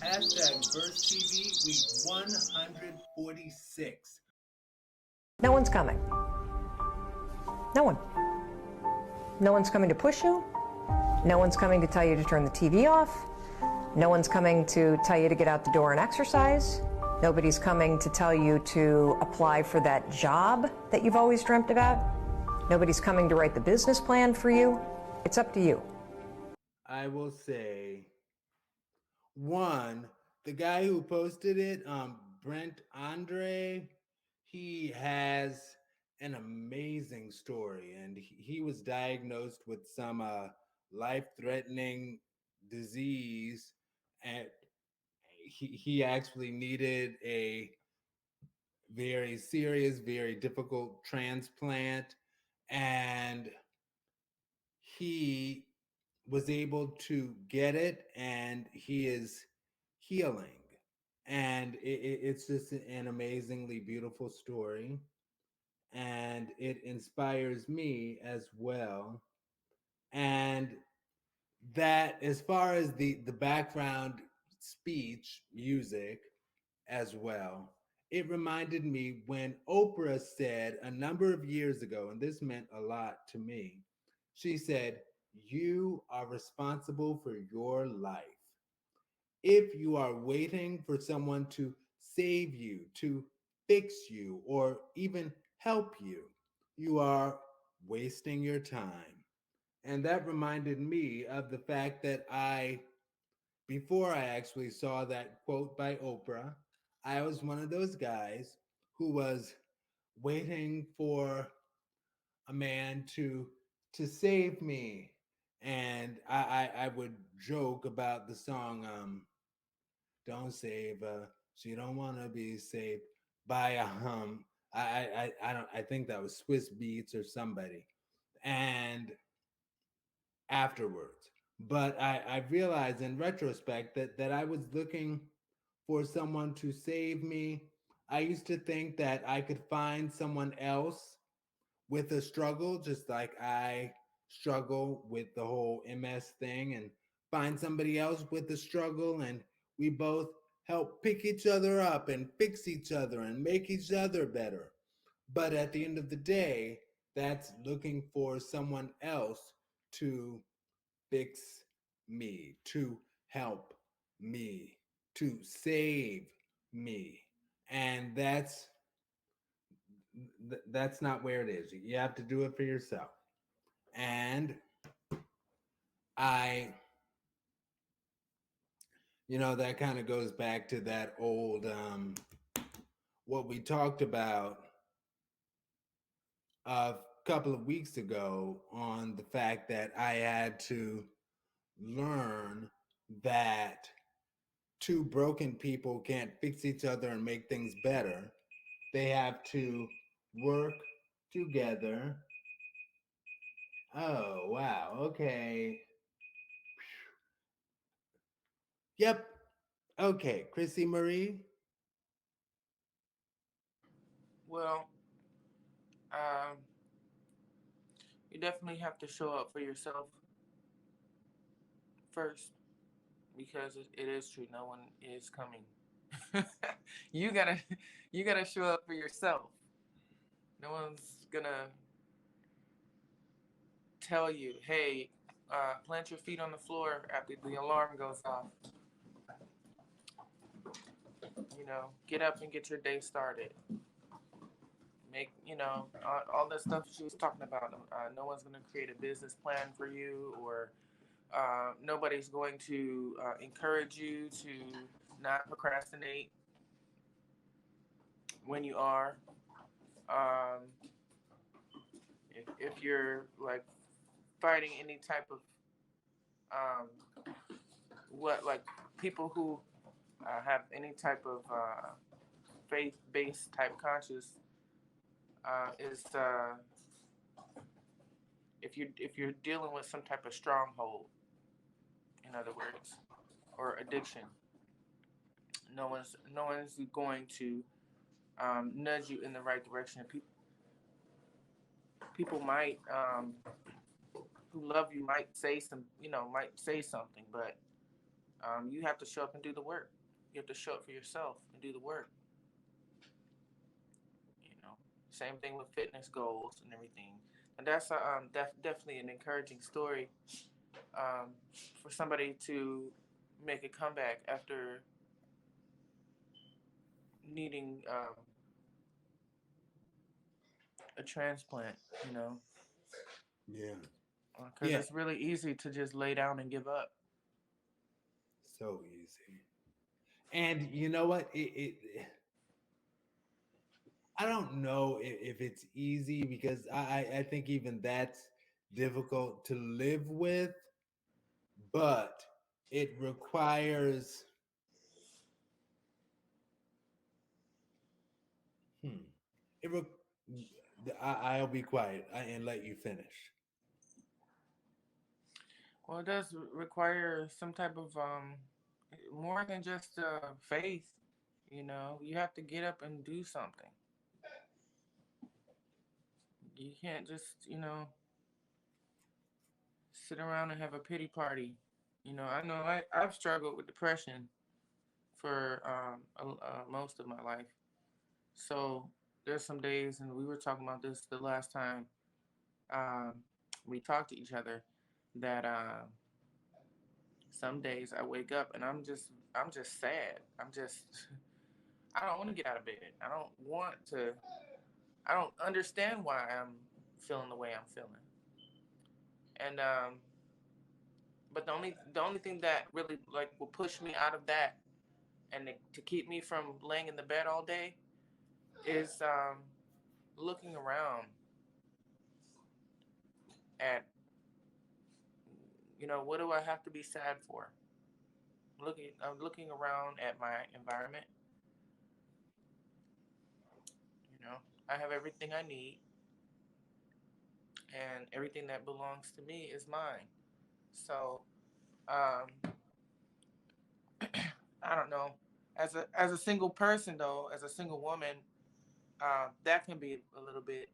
Hashtag Verse TV week 146. No one's coming. No one. No one's coming to push you. No one's coming to tell you to turn the TV off. No one's coming to tell you to get out the door and exercise. Nobody's coming to tell you to apply for that job that you've always dreamt about. Nobody's coming to write the business plan for you. It's up to you. I will say, one, the guy who posted it, Brent Andre, he has an amazing story, and he was diagnosed with some life-threatening disease, and he actually needed a very serious, very difficult transplant, and he was able to get it, and he is healing. And it's just an amazingly beautiful story, and it inspires me as well. And that, as far as the background speech music as well, it reminded me when Oprah said a number of years ago, and this meant a lot to me. She said, "You are responsible for your life. If you are waiting for someone to save you, to fix you, or even help you, you are wasting your time." And that reminded me of the fact that before I actually saw that quote by Oprah, I was one of those guys who was waiting for a man to save me. And I would joke about the song "Don't Save Her, She Don't Wanna Be Saved" by I don't, I think that was Swiss Beats or somebody. And afterwards, but I realized in retrospect that I was looking for someone to save me. I used to think that I could find someone else with a struggle, just like I struggle with the whole MS thing, and find somebody else with a struggle, and we both help pick each other up and fix each other and make each other better. But at the end of the day, that's looking for someone else to fix me, to help me, to save me. And that's not where it is. You have to do it for yourself. And I, that kind of goes back to that old what we talked about a couple of weeks ago on the fact that I had to learn that two broken people can't fix each other and make things better. They have to work together. Oh, wow. Okay. Yep. Okay. ChrisSEE Marie. Well, um, you definitely have to show up for yourself first because it is true. No one is coming. you gotta you gotta show up for yourself. No one's gonna tell you, hey, plant your feet on the floor after the alarm goes off. Get up and get your day started. Make all the stuff she was talking about. No one's gonna create a business plan for you, or nobody's going to encourage you to not procrastinate when you are. Um, if you're like fighting any type of um, like people who have any type of faith-based type conscious is if you're dealing with some type of stronghold, in other words, or addiction, no one's going to nudge you in the right direction. People might who love you might say something, but You have to show up and do the work. You have to show up for yourself and do the work. You know, same thing with fitness goals and everything. And that's definitely an encouraging story um, for somebody to make a comeback after needing a transplant. You know, Yeah. because Yeah. it's really easy to just lay down and give up. So easy. And you know what? I don't know if it's easy because I think even that's difficult to live with, but it requires. Hmm. It. I'll be quiet and let you finish. Well, it does require some type of more than just faith. You know, you have to get up and do something. You can't just, sit around and have a pity party. You know, I know I've struggled with depression for most of my life. So there's some days, and we were talking about this the last time um, we talked to each other, that some days I wake up and I'm just sad. I don't want to get out of bed. I don't want to. I don't understand why I'm feeling the way I'm feeling. And but the only thing that really like will push me out of that and to keep me from laying in the bed all day is looking around at, what do I have to be sad for? I'm looking around at my environment. You know, I have everything I need, and everything that belongs to me is mine. So um, I don't know. As a single person though, as a single woman, that can be a little bit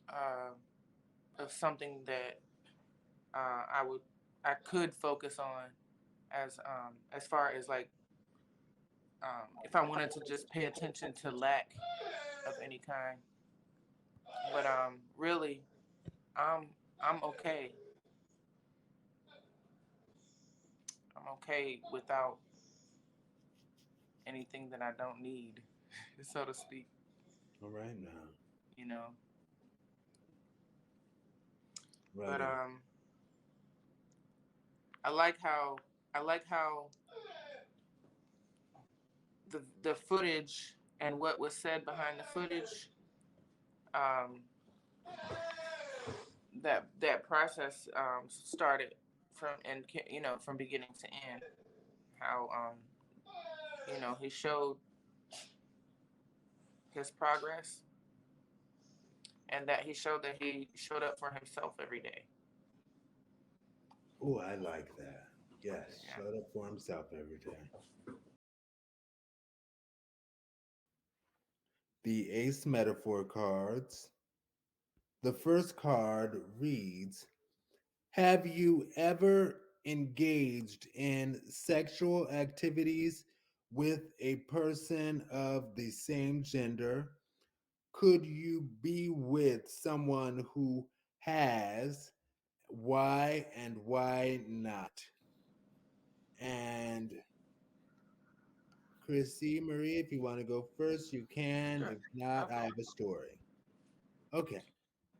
uh, of something that I could focus on as far as like if I wanted to just pay attention to lack of any kind. But really, I'm okay. I'm okay without anything that I don't need, so to speak. All right now. You know. Right But on. I like how I like how the footage and what was said behind the footage, um, that process started from and from beginning to end. How he showed his progress, and that he showed that he showed up for himself every day. Oh, I like that. Yes, Yeah. shut up for himself every day. The Ace Metaphor cards. The first card reads: have you ever engaged in sexual activities with a person of the same gender? Could you be with someone who has? Why and why not? And ChrisSEE Marie, if you want to go first, you can. Sure. If not, I Okay. have a story. Okay.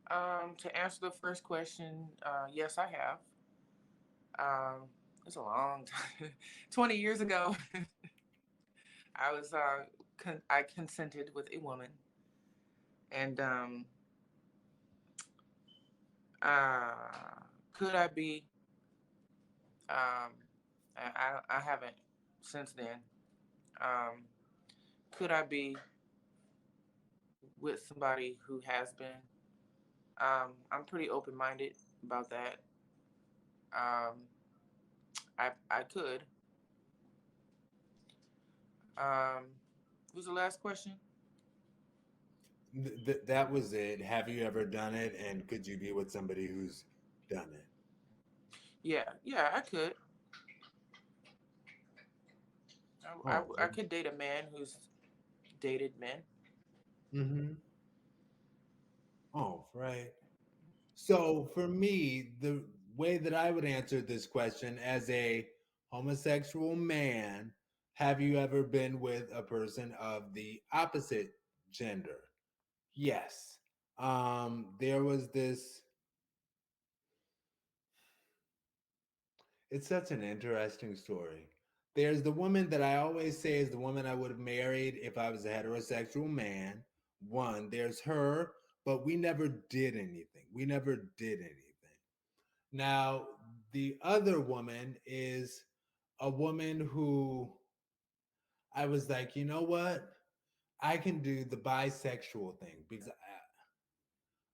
To answer the first question, yes, I have. Um, it's a long time. 20 years ago, I was I consented with a woman, and could I be? Um, I haven't since then. Um, could I be with somebody who has been? I'm pretty open minded about that. Um, I could. Um, what was the last question? That was it. Have you ever done it? And could you be with somebody who's done it? Yeah, I could. Oh, I could date a man who's dated men. mm-hmm. Oh, right. So for me, the way that I would answer this question as a homosexual man, have you ever been with a person of the opposite gender? Yes. There was this, it's such an interesting story. There's the woman that I always say is the woman I would have married if I was a heterosexual man. One, there's her, but we never did anything. We never did anything. Now, the other woman is a woman who I was like, you know what? I can do the bisexual thing because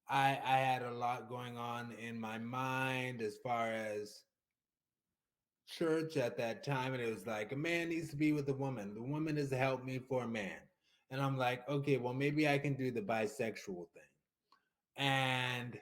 I had a lot going on in my mind as far as church at that time. And it was like, a man needs to be with a woman. The woman is to help me for a man. And I'm like, okay, well, maybe I can do the bisexual thing. And